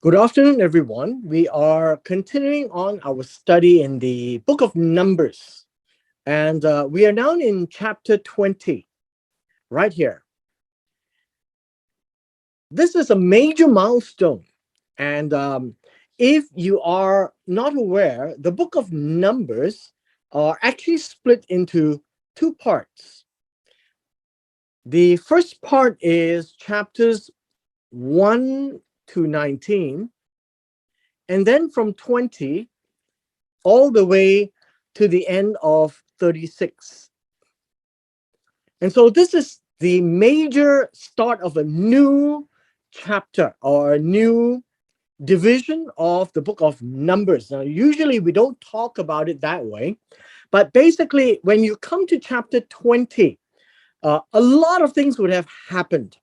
Good afternoon, everyone. We are continuing on our study in the book of Numbers. And we are now in chapter 20, right here. This is a major milestone. And if you are not aware, the book of Numbers are actually split into two parts. The first part is chapters 1 to 19, and then from 20 all the way to the end of 36. And so this is the major start of a new chapter or a new division of the book of Numbers. Now, usually we don't talk about it that way, but basically, when you come to chapter 20, a lot of things would have happened.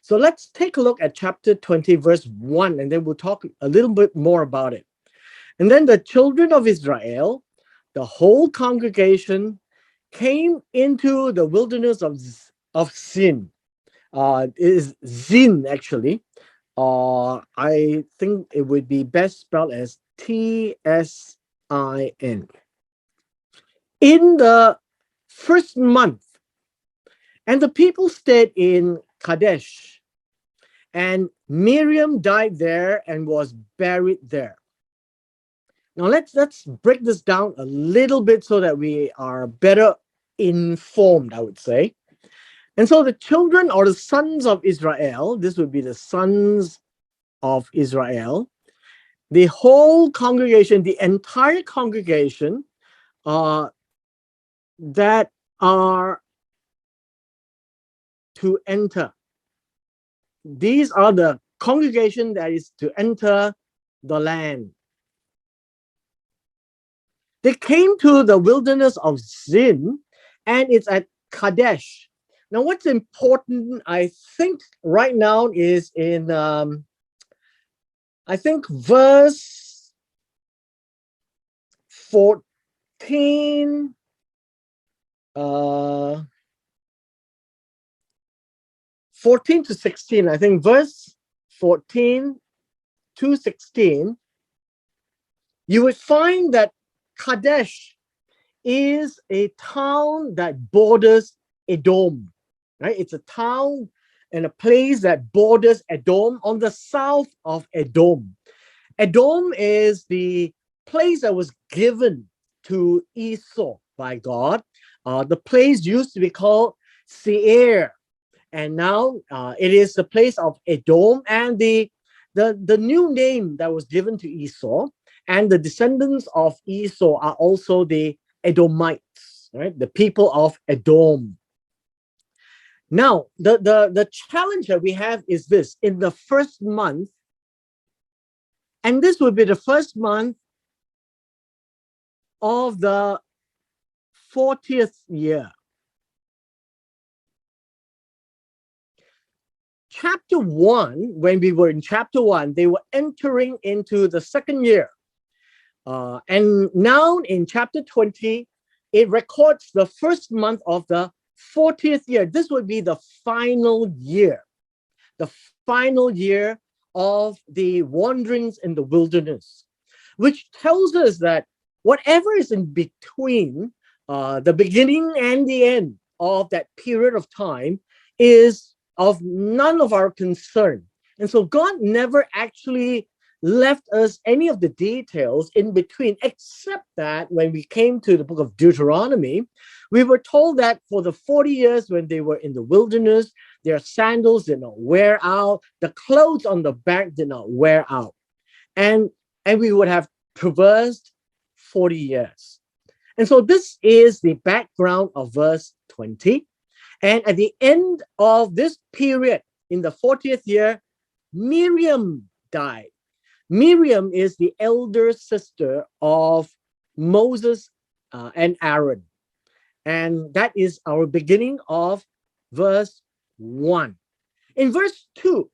So let's take a look at chapter 20, verse 1, and then we'll talk a little bit more about it. And then the children of Israel, the whole congregation, came into the wilderness of Sin. It is Zin, actually. I think it would be best spelled as Tsin. In the first month, and the people stayed in Kadesh, and Miriam died there and was buried there. Now let's break this down a little bit so that we are better informed, I would say. And so the children or the sons of Israel, this would be the sons of Israel, the whole congregation, the entire congregation that are to enter. These are the congregation that is to enter the land. They came to the wilderness of Zin, and it's at Kadesh. Now, what's important, I think, right now is in, I think, verse 14, 14 to 16. I think verse 14 to 16, you would find that Kadesh is a town that borders Edom, right? It's a town and a place that borders Edom on the south of Edom. Edom is the place that was given to Esau by God. The place used to be called Seir, and now it is the place of Edom, and the new name that was given to Esau, and the descendants of Esau are also the Edomites, right? The people of Edom. Now, the challenge that we have is this: in the first month, and this would be the first month of the 40th year. Chapter 1, when we were in chapter 1, they were entering into the second year. And now in chapter 20, it records the first month of the 40th year. This would be the final year of the wanderings in the wilderness, which tells us that whatever is in between the beginning and the end of that period of time is of none of our concern. And so God never actually left us any of the details in between, except that when we came to the book of Deuteronomy, we were told that for the 40 years when they were in the wilderness, their sandals did not wear out, the clothes on the back did not wear out. And we would have traversed 40 years. And so this is the background of verse 20. And at the end of this period, in the 40th year, Miriam died. Miriam is the elder sister of Moses and Aaron. And that is our beginning of verse 1. In verse 2,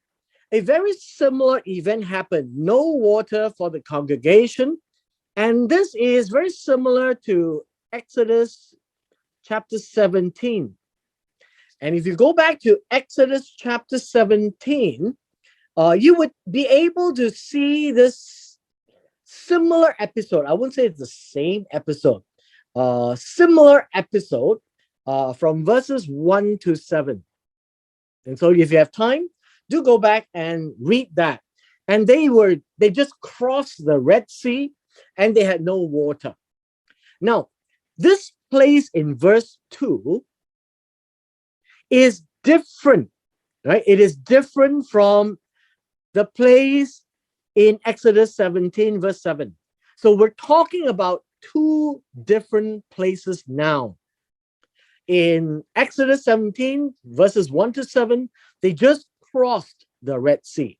a very similar event happened. No water for the congregation. And this is very similar to Exodus chapter 17. And if you go back to Exodus chapter 17, you would be able to see this similar episode. I wouldn't say it's the same episode, similar episode from verses 1 to 7. And so if you have time, do go back and read that. And they just crossed the Red Sea and they had no water. Now, this place in verse 2 is different, right? It is different from the place in Exodus 17, verse 7. So we're talking about two different places now. In Exodus 17, verses 1 to 7, they just crossed the Red Sea.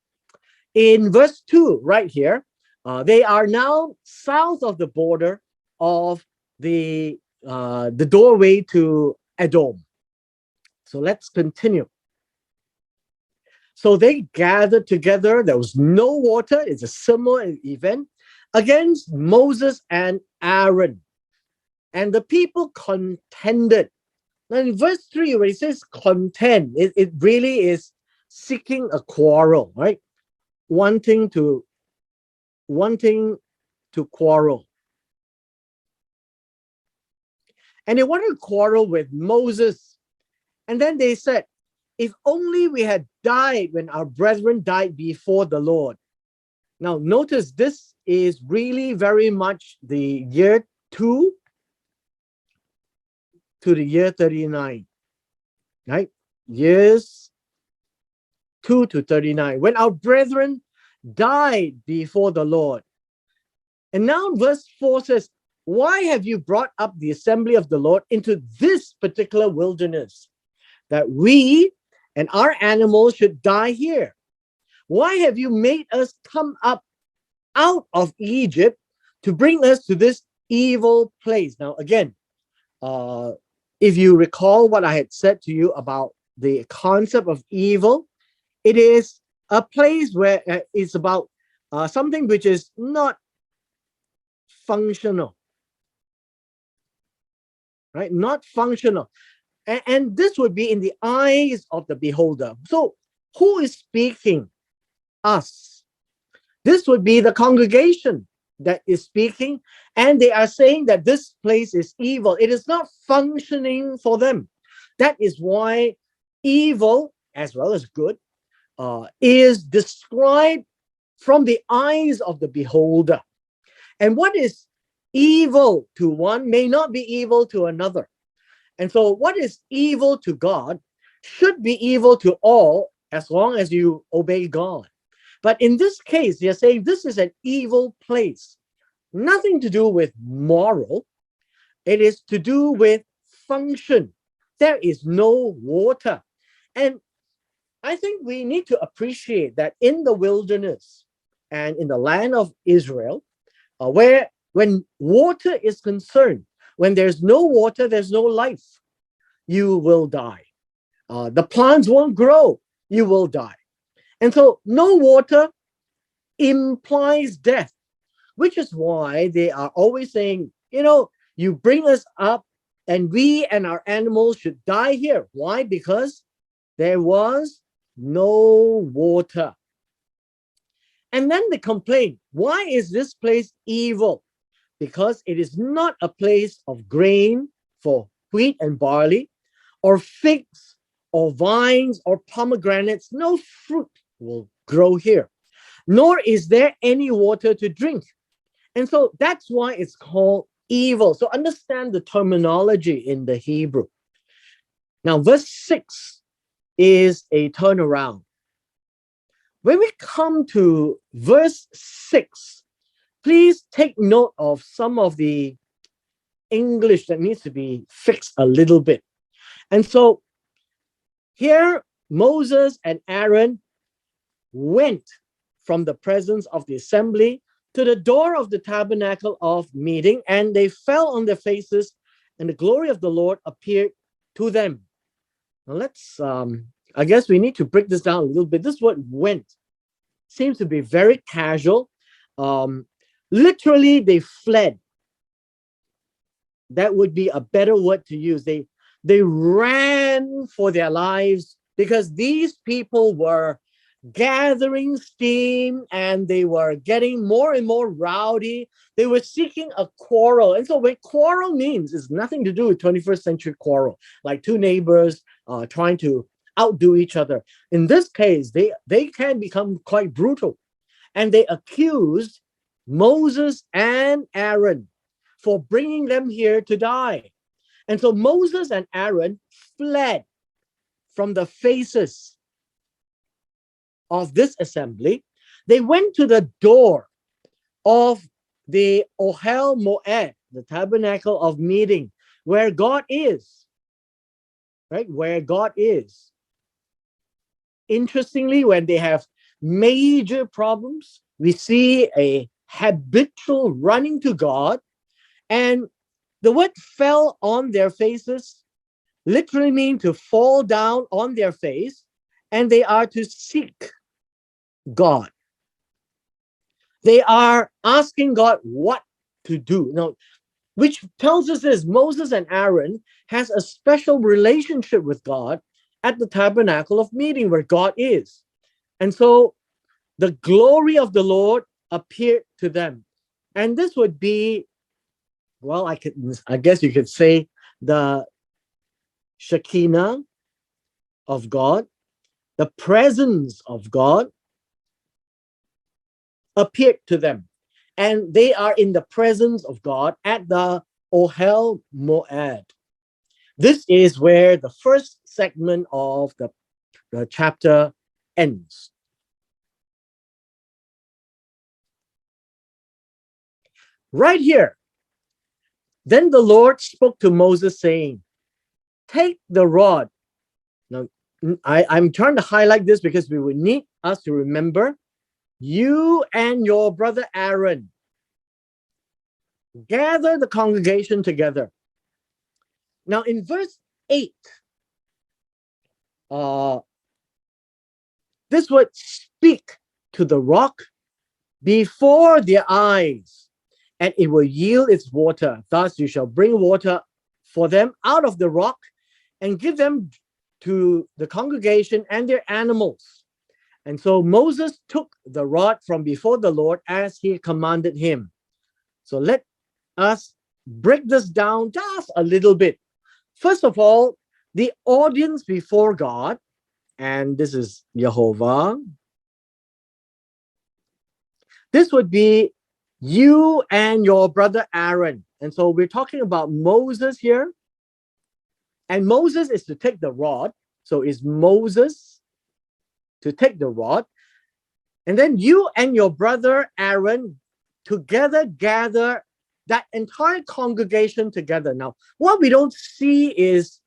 In verse 2, right here, they are now south of the border of the doorway to Edom. So let's continue. So they gathered together. There was no water. It's a similar event against Moses and Aaron. And the people contended. Now in verse 3, where it says contend, it really is seeking a quarrel, right? Wanting to quarrel. And they wanted to quarrel with Moses. And then they said, if only we had died when our brethren died before the Lord. Now, notice this is really very much the year 2 to the year 39, right? Years 2 to 39. When our brethren died before the Lord. And now verse 4 says, why have you brought up the assembly of the Lord into this particular wilderness, that we and our animals should die here? Why have you made us come up out of Egypt to bring us to this evil place? Now, again, if you recall what I had said to you about the concept of evil, it is a place where it's about something which is not functional, right? Not functional. And this would be in the eyes of the beholder. So who is speaking? Us. This would be the congregation that is speaking, and they are saying that this place is evil. It is not functioning for them. That is why evil, as well as good, is described from the eyes of the beholder. And what is evil to one may not be evil to another. And so what is evil to God should be evil to all as long as you obey God. But in this case, they're saying this is an evil place. Nothing to do with moral. It is to do with function. There is no water. And I think we need to appreciate that in the wilderness and in the land of Israel, when water is concerned, when there's no water, there's no life. You will die. The plants won't grow. You will die. And so no water implies death, which is why they are always saying, you bring us up and we and our animals should die here. Why? Because there was no water. And then they complain, why is this place evil? Because it is not a place of grain for wheat and barley, or figs, or vines, or pomegranates. No fruit will grow here, nor is there any water to drink. And so that's why it's called evil. So understand the terminology in the Hebrew. Now, verse 6 is a turnaround. When we come to verse 6, please take note of some of the English that needs to be fixed a little bit. And so here, Moses and Aaron went from the presence of the assembly to the door of the tabernacle of meeting, and they fell on their faces, and the glory of the Lord appeared to them. Now let's, I guess we need to break this down a little bit. This word went seems to be very casual. Literally, they fled. That would be a better word to use. They ran for their lives because these people were gathering steam, and they were getting more and more rowdy. They were seeking a quarrel. And so what quarrel means is nothing to do with 21st century quarrel, like two neighbors trying to outdo each other. In this case, they can become quite brutal. And they accused Moses and Aaron for bringing them here to die. And so Moses and Aaron fled from the faces of this assembly. They went to the door of the Ohel Moed, the tabernacle of meeting, where God is, right? Where God is. Interestingly, when they have major problems, we see a habitual running to God, and the word fell on their faces literally mean to fall down on their face, and they are to seek God. They are asking God what to do. Now, which tells us this: Moses and Aaron has a special relationship with God at the tabernacle of meeting where God is. And so the glory of the Lord appeared to them. And this would be, well, I guess you could say the Shekinah of God, the presence of God appeared to them. And they are in the presence of God at the Ohel Moed. This is where the first segment of the chapter ends. Right here, then the Lord spoke to Moses, saying, take the rod. Now, I'm trying to highlight this because we would need us to remember you and your brother Aaron gather the congregation together. Now, in verse 8, this word speak to the rock before their eyes, and it will yield its water. Thus you shall bring water for them out of the rock and give them to the congregation and their animals. And so Moses took the rod from before the Lord as he commanded him. So let us break this down just a little bit. First of all, the audience before God, and this is Jehovah. This would be you and your brother Aaron. And so we're talking about Moses here. And Moses is to take the rod. So it's Moses to take the rod. And then you and your brother Aaron together gather that entire congregation together. Now, what we don't see is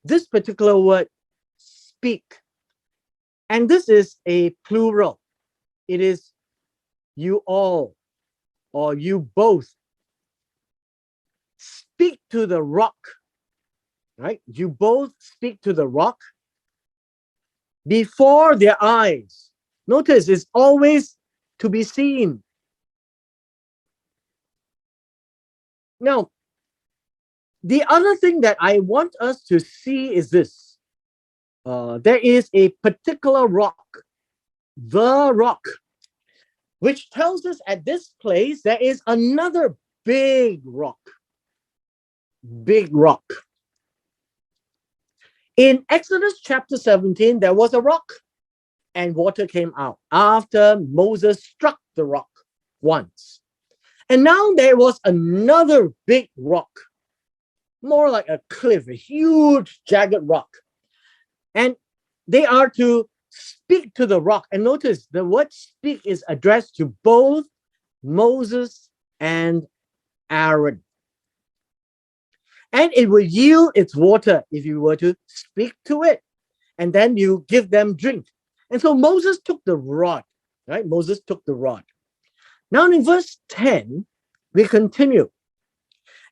this particular word, speak. And this is a plural. It is you all or you both. Speak to the rock, right? You both speak to the rock before their eyes. Notice it's always to be seen. Now, the other thing that I want us to see is this. There is a particular rock, the rock, which tells us at this place there is another big rock. Big rock. In Exodus chapter 17, there was a rock and water came out after Moses struck the rock once. And now there was another big rock, more like a cliff, a huge jagged rock. And they are to speak to the rock. And notice the word speak is addressed to both Moses and Aaron. And it will yield its water if you were to speak to it. And then you give them drink. And so Moses took the rod, right? Moses took the rod. Now in verse 10, we continue.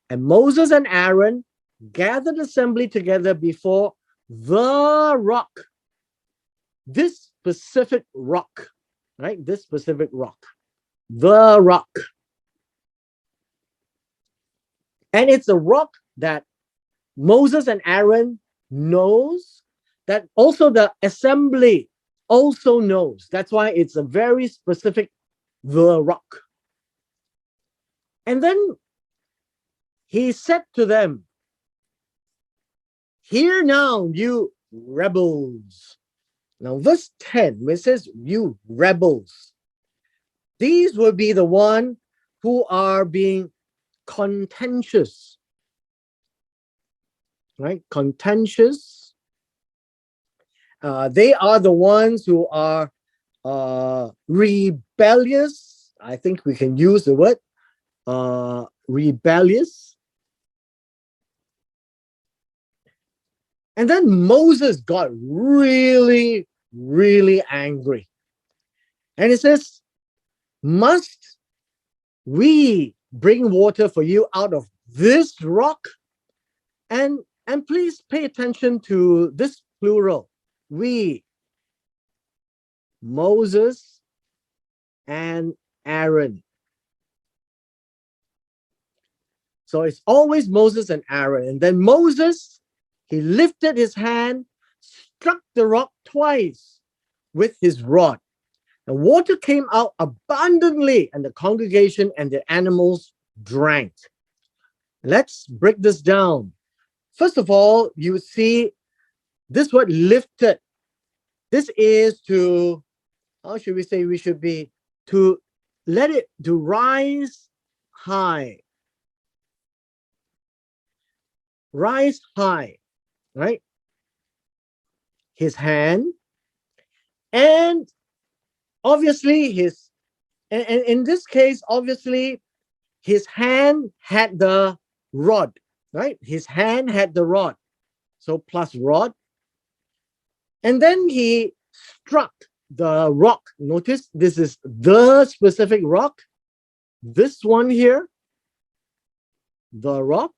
And Moses and Aaron gathered assembly together before the rock. This specific rock, right? This specific rock. The rock. And it's a rock that Moses and Aaron knows, that also the assembly also knows. That's why it's a very specific the rock. And then he said to them, "Hear now, you rebels." Now, verse 10, where it says, "You rebels," these will be the one who are being contentious, right? Contentious. They are the ones who are rebellious. I think we can use the word rebellious. And then Moses got really, really angry. And he says, "Must we bring water for you out of this rock?" And please pay attention to this plural. We, Moses and Aaron. So it's always Moses and Aaron. And then Moses, he lifted his hand, struck the rock twice with his rod. The water came out abundantly, and the congregation and the animals drank. Let's break this down. First of all, you see this word lifted. This is to, how should we say, we should be to let it to rise high. Rise high, right? His hand, and obviously and in this case, obviously, his hand had the rod, right? His hand had the rod. So plus rod. And then he struck the rock. Notice this is the specific rock. This one here, the rock,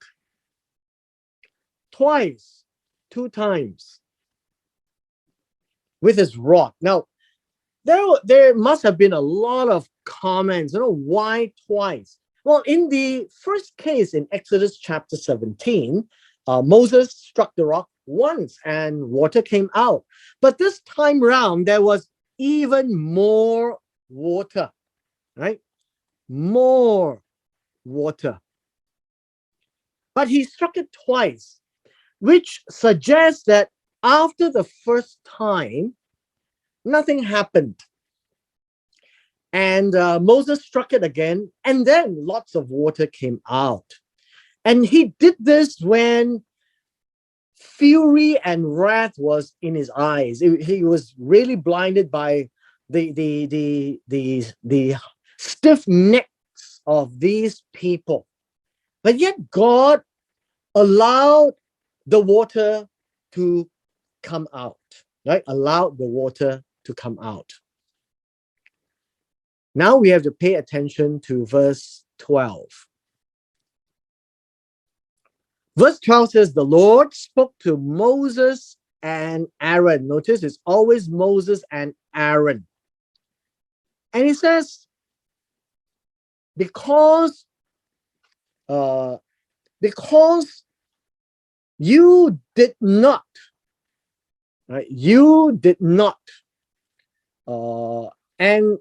twice, 2 times with his rod. Now, there must have been a lot of comments. Why twice? Well, in the first case in Exodus chapter 17, Moses struck the rock once and water came out. But this time round, there was even more water, right? More water. But he struck it twice, which suggests that after the first time, nothing happened. And Moses struck it again, and then lots of water came out. And he did this when fury and wrath was in his eyes. He was really blinded by the stiff necks of these people. But yet God allowed the water to come out, right? Allowed the water to come out. Now we have to pay attention to verse 12. Verse 12 says, "The Lord spoke to Moses and Aaron." Notice it's always Moses and Aaron. And he says, because you did not, right? You did not. And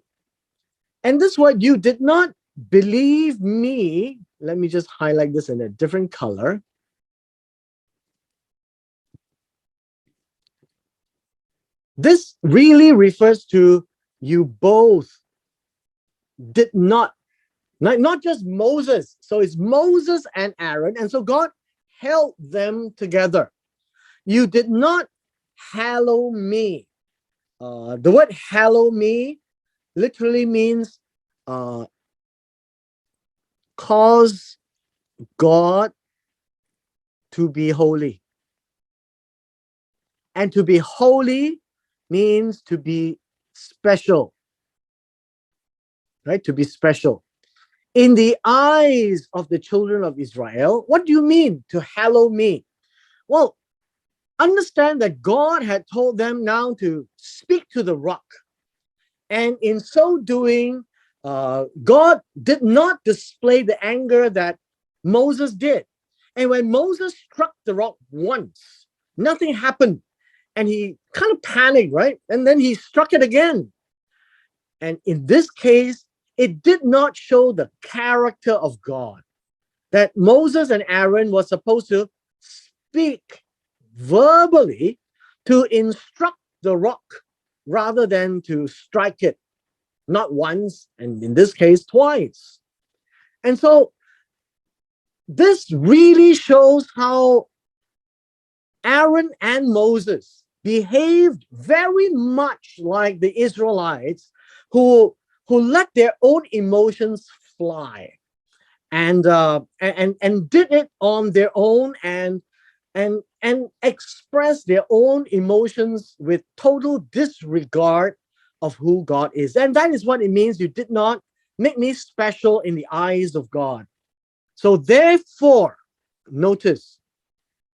this word, "you did not believe me." Let me just highlight this in a different color. This really refers to you both did not just Moses. So it's Moses and Aaron. And so God held them together. You did not hallow me. The word hallow me literally means cause God to be holy. And to be holy means to be special, right? To be special. In the eyes of the children of Israel, what do you mean to hallow me? Well, understand that God had told them now to speak to the rock. And in so doing, God did not display the anger that Moses did. And when Moses struck the rock once, nothing happened. And he kind of panicked, right? And then he struck it again. And in this case, it did not show the character of God. That Moses and Aaron were supposed to speak verbally to instruct the rock rather than to strike it, not once, and in this case, twice. And so this really shows how Aaron and Moses behaved very much like the Israelites who let their own emotions fly and did it on their own and express their own emotions with total disregard of who God is. And that is what it means. You did not make me special in the eyes of God. So therefore, notice,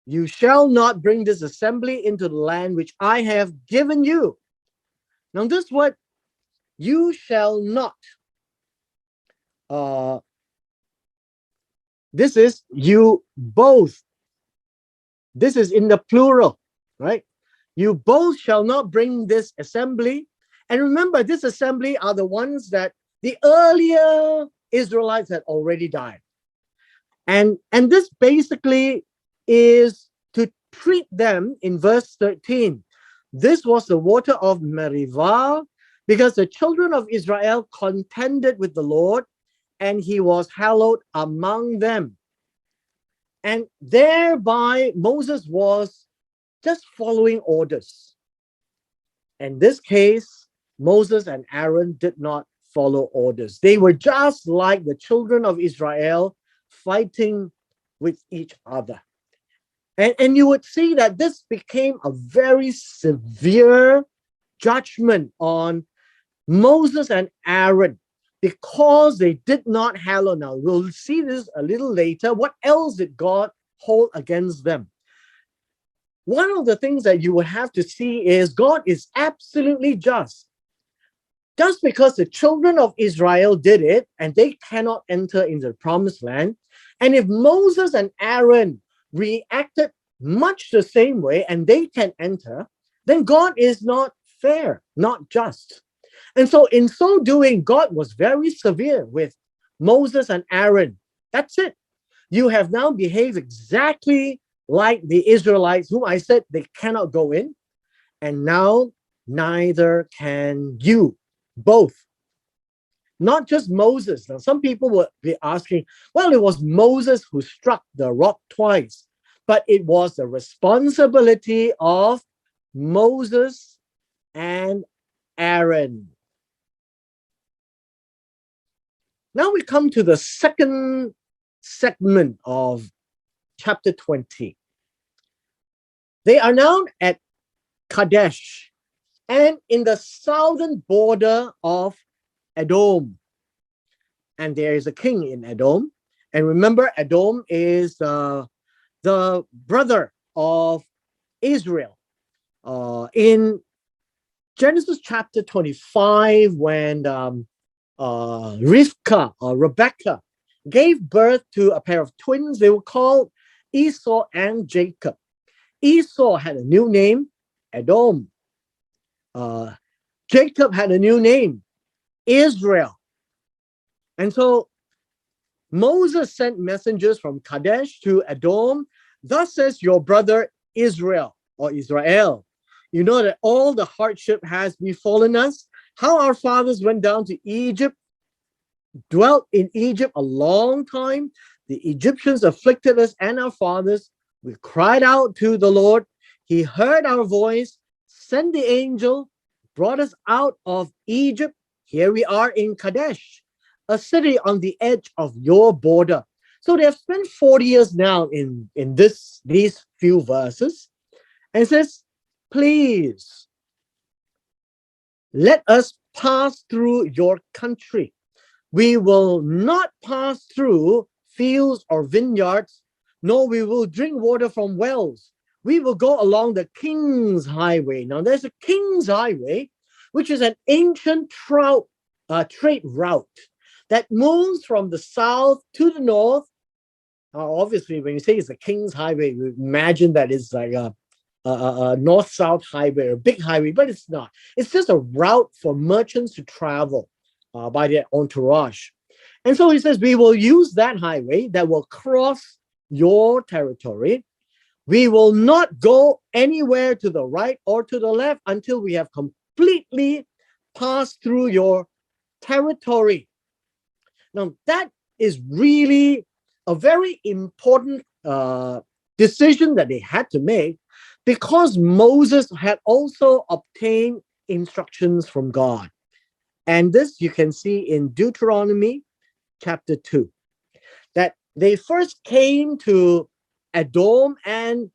you shall not bring this assembly into the land which I have given you. Now, this word, you shall not. This is you both. This is in the plural, right? You both shall not bring this assembly. And remember, this assembly are the ones that the earlier Israelites had already died. And this basically is to treat them in verse 13. This was the water of Merivah, because the children of Israel contended with the Lord, and he was hallowed among them. And thereby Moses was just following orders. In this case, Moses and Aaron did not follow orders. They were just like the children of Israel fighting with each other. And you would see that this became a very severe judgment on Moses and Aaron because they did not hallow. Now, we'll see this a little later. What else did God hold against them? One of the things that you would have to see is God is absolutely just. Just because the children of Israel did it and they cannot enter into the promised land, and if Moses and Aaron reacted much the same way and they can enter, then God is not fair, not just. And so in so doing, God was very severe with Moses and Aaron. That's it. You have now behaved exactly like the Israelites, whom I said they cannot go in, and now neither can you. Both. Not just Moses. Now, some people would be asking, well, it was Moses who struck the rock twice, but it was the responsibility of Moses and Aaron. Now we come to the second segment of chapter 20. They are now at Kadesh and in the southern border of Edom. And there is a king in Edom. And remember, Edom is the brother of Israel. In Genesis chapter 25, when Rivka or Rebecca gave birth to a pair of twins, they were called Esau and Jacob. Esau had a new name, Edom. Jacob had a new name, Israel. And so Moses sent messengers from Kadesh to Edom. Thus says your brother Israel or Israel. You know that all the hardship has befallen us, how our fathers went down to Egypt, dwelt in Egypt a long time. The Egyptians afflicted us and our fathers. We cried out to the Lord. He heard our voice, sent the angel, brought us out of Egypt. Here we are in Kadesh, a city on the edge of your border. So they have spent 40 years now in these few verses. And it says, please, let us pass through your country. We will not pass through fields or vineyards, nor we will drink water from wells. We will go along the King's Highway. Now, there's a King's Highway, which is an ancient trade route that moves from the south to the north. Obviously, when you say it's a King's Highway, you imagine that it's like north-south highway, a big highway, but it's not. It's just a route for merchants to travel by their entourage. And so he says, we will use that highway that will cross your territory. We will not go anywhere to the right or to the left until we have completely passed through your territory. Now, that is really a very important decision that they had to make, because Moses had also obtained instructions from God. And this you can see in Deuteronomy chapter 2, that they first came to Edom and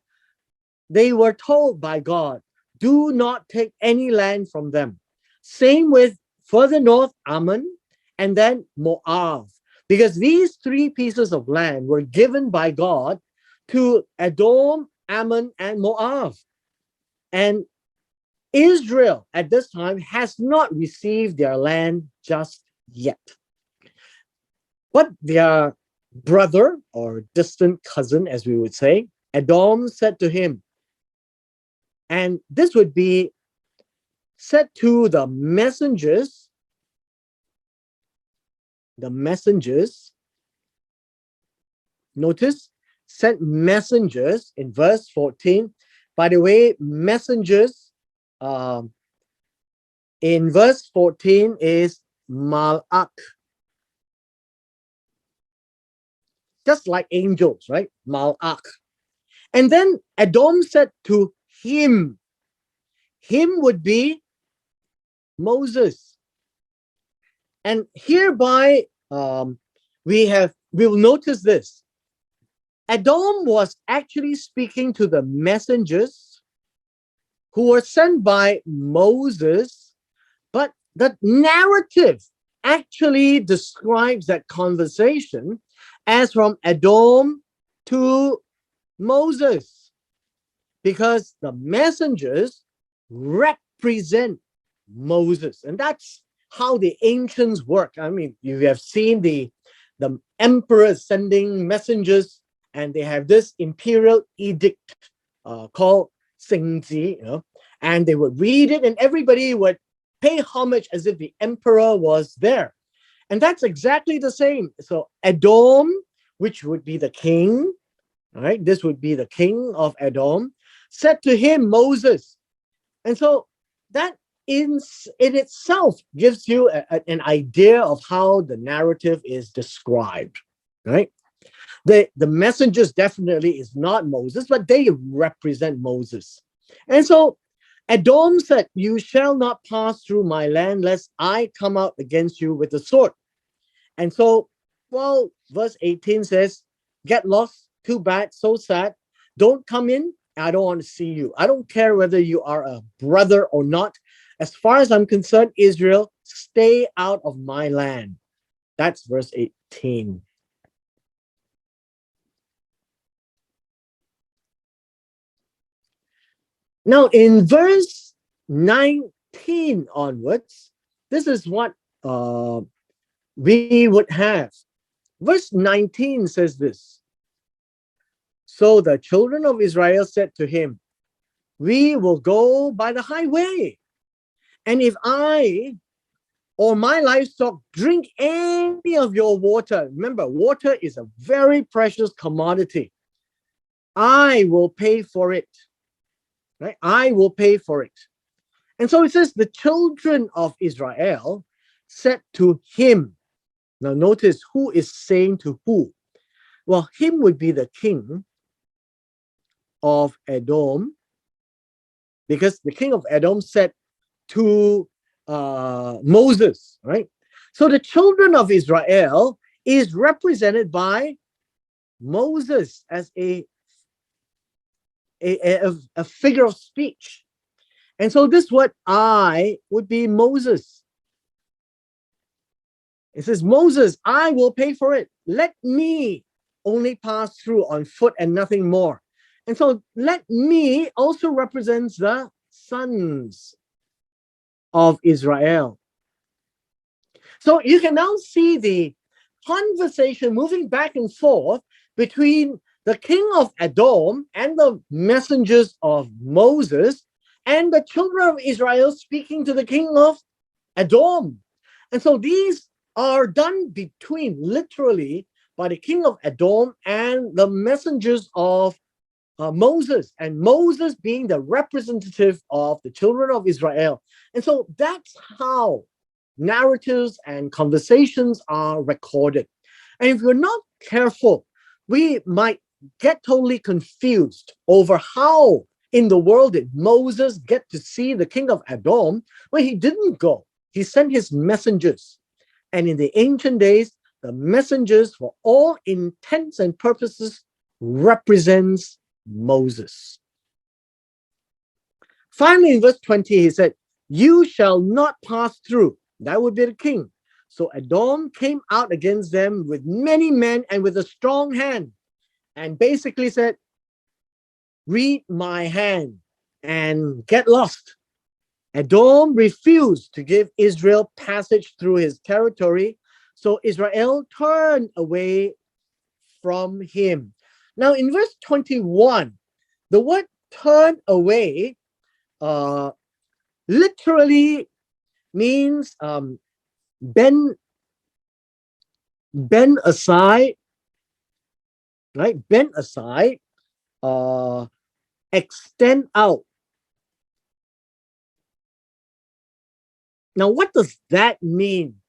they were told by God, do not take any land from them. Same with further north, Ammon, and then Moab, because these three pieces of land were given by God to Edom, Ammon, and Moab. And Israel at this time has not received their land just yet. But their brother, or distant cousin, as we would say, Edom, said to him, and this would be said to the messengers, notice, sent messengers in verse 14. By the way, messengers in verse 14 is malak, just like angels, right? Malak. And then Edom said to him would be Moses. And hereby we will notice this. Edom was actually speaking to the messengers who were sent by Moses, but the narrative actually describes that conversation as from Edom to Moses, because the messengers represent Moses. And that's how the ancients work. I mean, you have seen the emperor sending messengers, and they have this imperial edict called Singji, and they would read it and everybody would pay homage as if the emperor was there. And that's exactly the same. So Edom, which would be the king, right? This would be the king of Edom, said to him, Moses. And so that in itself gives you an idea of how the narrative is described, right? The messengers definitely is not Moses, but they represent Moses. And so Edom said, you shall not pass through my land, lest I come out against you with the sword. And so, well, verse 18 says, get lost, too bad, so sad. Don't come in. I don't want to see you. I don't care whether you are a brother or not. As far as I'm concerned, Israel, stay out of my land. That's verse 18. Now, in verse 19 onwards, this is what we would have. Verse 19 says this. So the children of Israel said to him, we will go by the highway. And if I or my livestock drink any of your water, remember, water is a very precious commodity, I will pay for it. Right? I will pay for it. And so it says the children of Israel said to him. Now notice who is saying to who. Well, him would be the king of Edom, because the king of Edom said to Moses, right? So the children of Israel is represented by Moses as a figure of speech. And so this word I would be Moses. It says, Moses, I will pay for it. Let me only pass through on foot and nothing more. And so let me also represents the sons of Israel. So you can now see the conversation moving back and forth between the king of Edom and the messengers of Moses and the children of Israel speaking to the king of Edom. And so these are done between, literally, by the king of Edom and the messengers of Moses, and Moses being the representative of the children of Israel. And so that's how narratives and conversations are recorded. And if you're not careful, we might get totally confused over how in the world did Moses get to see the king of Edom when he didn't go. He sent his messengers. And in the ancient days, the messengers, for all intents and purposes, represents Moses. Finally, in verse 20, he said, "You shall not pass through." That would be the king. So Edom came out against them with many men and with a strong hand, and basically said, "Read my hand and get lost." Edom refused to give Israel passage through his territory, so Israel turned away from him. Now, in verse 21, the word turn away literally means bend aside, right? Bend aside, extend out. Now, what does that mean?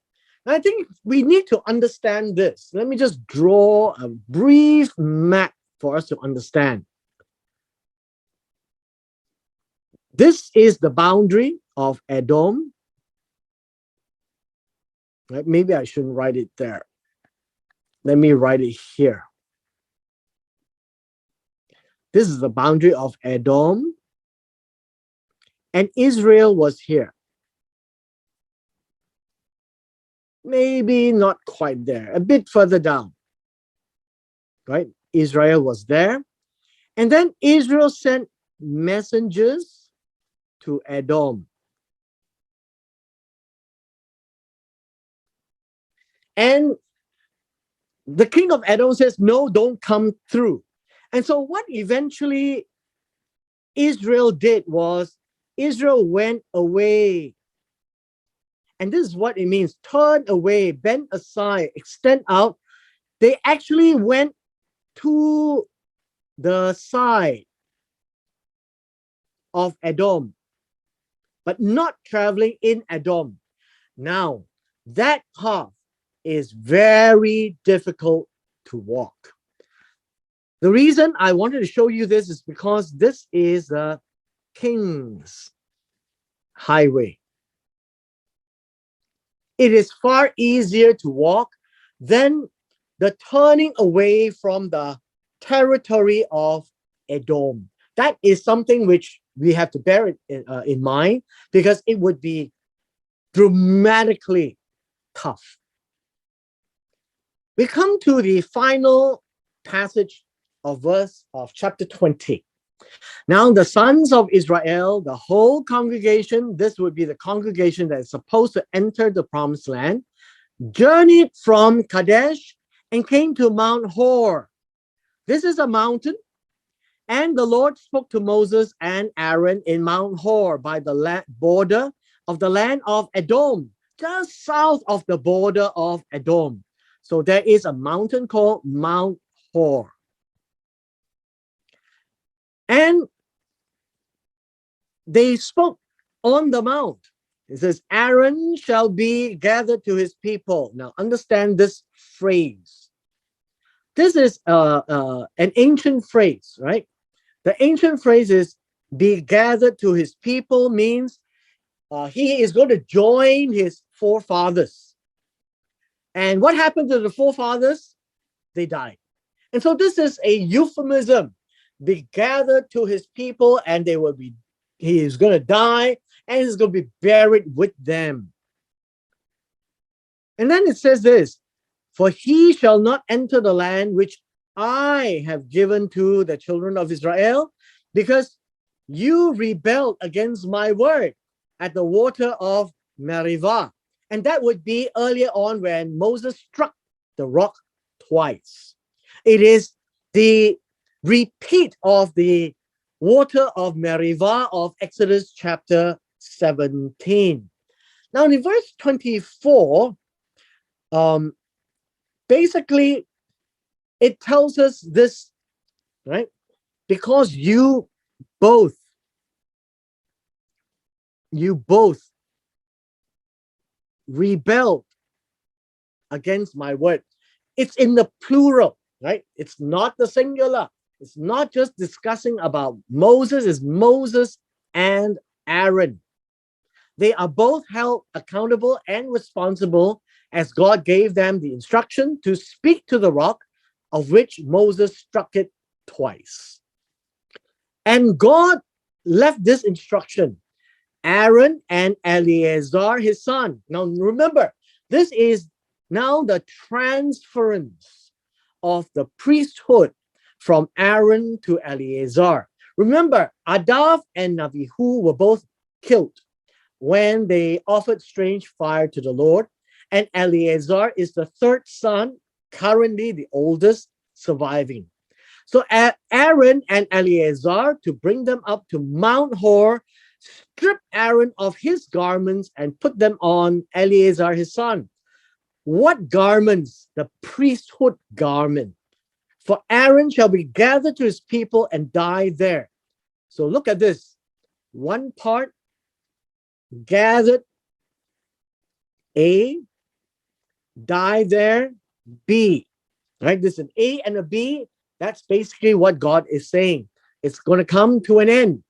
I think we need to understand this. Let me just draw a brief map for us to understand. This is the boundary of Edom. Right? Maybe I shouldn't write it there. Let me write it here. This is the boundary of Edom, and Israel was here. Maybe not quite there, a bit further down, right? Israel was there. And then Israel sent messengers to Edom. And the king of Edom says, "No, don't come through." And so what eventually Israel did was Israel went away. And this is what it means: turn away, bend aside, extend out. They actually went to the side of Edom, but not traveling in Edom. Now, that path is very difficult to walk. The reason I wanted to show you this is because this is the king's highway. It is far easier to walk than the turning away from the territory of Edom. That is something which we have to bear in mind, because it would be dramatically tough. We come to the final passage of chapter 20. Now the sons of Israel, the whole congregation, this would be the congregation that is supposed to enter the promised land, journeyed from Kadesh and came to Mount Hor. This is a mountain, and the Lord spoke to Moses and Aaron in Mount Hor by the border of the land of Edom, just south of the border of Edom. So there is a mountain called Mount Hor. And they spoke on the mount. It says, "Aaron shall be gathered to his people." Now understand this phrase. This is an ancient phrase, right? The ancient phrase is "be gathered to his people" means he is going to join his forefathers. And what happened to the forefathers? They died. And so this is a euphemism. Be gathered to his people, and he is going to die, and he's going to be buried with them. And then it says this: "For he shall not enter the land which I have given to the children of Israel, because you rebelled against my word at the water of Meribah." And that would be earlier on when Moses struck the rock twice. It is the repeat of the water of Merivah of Exodus chapter 17. Now, in verse 24, basically, it tells us this, right? Because both, you both rebelled against my word. It's in the plural, right? It's not the singular. It's not just discussing about Moses, it's Moses and Aaron. They are both held accountable and responsible as God gave them the instruction to speak to the rock, of which Moses struck it twice. And God left this instruction, Aaron and Eleazar, his son. Now remember, this is now the transference of the priesthood from Aaron to Eleazar. Remember, Adav and Navihu were both killed when they offered strange fire to the Lord, and Eleazar is the third son, currently the oldest surviving. So Aaron and Eleazar, to bring them up to Mount Hor, stripped Aaron of his garments and put them on Eleazar his son. What garments? The priesthood garment. For Aaron shall be gathered to his people and die there. So look at this. One part gathered, A, die there, B. Right? There's an A and a B. That's basically what God is saying. It's going to come to an end.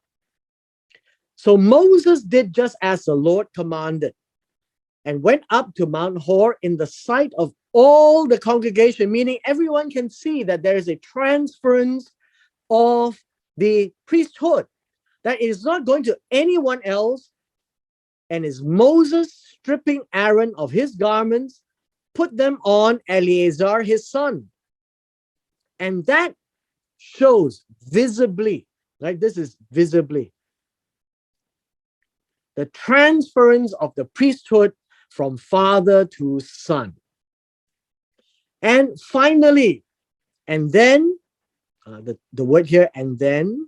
So Moses did just as the Lord commanded and went up to Mount Hor in the sight of all the congregation, meaning everyone can see that there is a transference of the priesthood, that it is not going to anyone else. And is Moses stripping Aaron of his garments, put them on Eleazar his son. And that shows visibly, right? This is visibly the transference of the priesthood from father to son. And finally, and then, the word here, and then,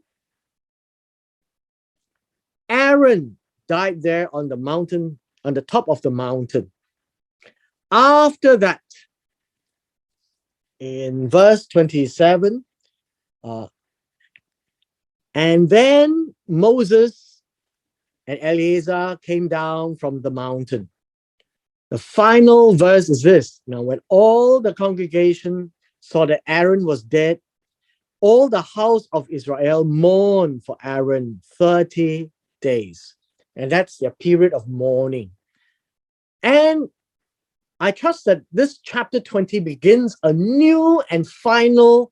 Aaron died there on the mountain, on the top of the mountain. After that, in verse 27, and then Moses and Eleazar came down from the mountain. The final verse is this. Now, when all the congregation saw that Aaron was dead, all the house of Israel mourned for Aaron 30 days. And that's their period of mourning. And I trust that this chapter 20 begins a new and final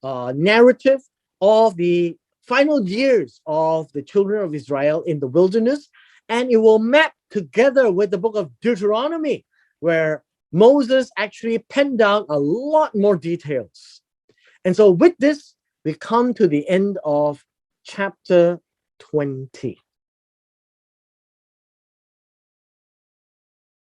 narrative of the final years of the children of Israel in the wilderness. And it will map together with the book of Deuteronomy, where Moses actually penned down a lot more details. And so with this, we come to the end of chapter 20.